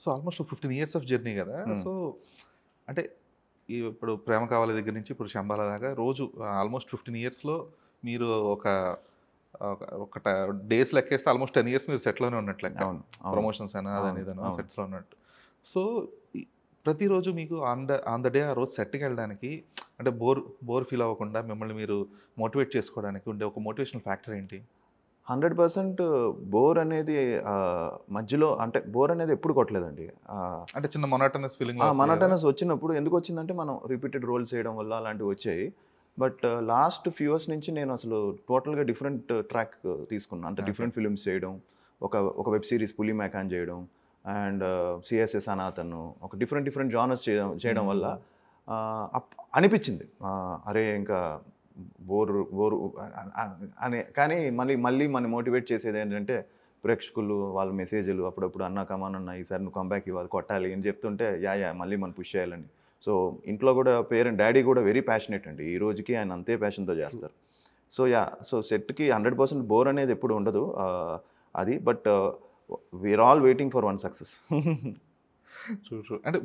So almost 15 years of journey కదా! హ్మ్. So అంటే ఇప్పుడు 'ప్రేమ కావాలి' దగ్గర నుంచి ఇప్పుడు 'శంబాల' దాకా రోజు ఆల్మోస్ట్ 15 ఇయర్స్‌లో మీరు ఒక ఒక ఒక ట డేస్ లెక్కేస్తే ఆల్మోస్ట్ 10 ఇయర్స్ మీరు సెట్‌లోనే ఉన్నట్టు లెక్క. అవును. అవును. ప్రమోషన్స్ అనో, అదని అవును. ఇదనో అవును. సెట్స్‌లో ఉన్నట్టు. సో, ఈ ప్రతిరోజు మీకు ఆన్ ద డే ఆ రోజు సెట్‌కెళ్ళడానికి అంటే బోర్ ఫీల్ అవ్వకుండా మిమ్మల్ని మీరు మోటివేట్ చేసుకోవడానికి ఉండే ఒక మోటివేషనల్ ఫ్యాక్టర్ ఏంటి? 100% బోర్ అనేది మధ్యలో అంటే బోర్ అనేది ఎప్పుడు కొట్టలేదండి. అంటే చిన్న మొనోటోనస్ ఫీలింగ్‌లా వస్తది కదా! మోనోటోనస్ వచ్చినప్పుడు ఎందుకొచ్చిందంటే మనం రిపీటెడ్ రోల్స్ చేయడం వల్ల అలాంటివి వచ్చాయి. బట్ లాస్ట్ ఫ్యూ ఇయర్స్ నుంచి నేను అసలు టోటల్‌గా డిఫరెంట్ ట్రాక్ తీసుకున్నా. అంటే ఓకే. డిఫరెంట్ ఫిల్మ్స్ చేయడం. ఒక ఒక వెబ్ సీరీస్ 'పులి మేకాన్' చేయడం. అండ్ 'సీఎస్ఏ సనాతన్' ఒక డిఫరెంట్ డిఫరెంట్ జానర్స్ చేయడం చేయడం వల్ల హ్మ్. అనిపిచ్చింది. అరే! ఇంకా బోరు బోరు అని కానీ మళ్ళీ మళ్ళీ మనని మోటివేట్ చేసేదేంటంటే ప్రేక్షకులు వాళ్ళ మెసేజ్‌లు అప్పుడప్పుడు "అన్నా కమాన్ అన్నా ఈసారి నువ్వు కమ్‌బ్యాక్ ఇవ్వాలి, కొట్టాలి" అని చెప్తుంటే యాహ్! మళ్ళీ మనం పుష్ చేయాలని. సో, ఇంట్లో గూడా డాడీ గూడా వెరీ ప్యాషనేట్ అండి. ఈ రోజుకి ఆయన అంతే ప్యాషన్‌తో ట్రూ. చేస్తారు. సో, సో, సెట్‌కి 100% బోర్ అనేది ఎప్పుడు ఉండదు. అది but we are all waiting for one success. True. True. అంటే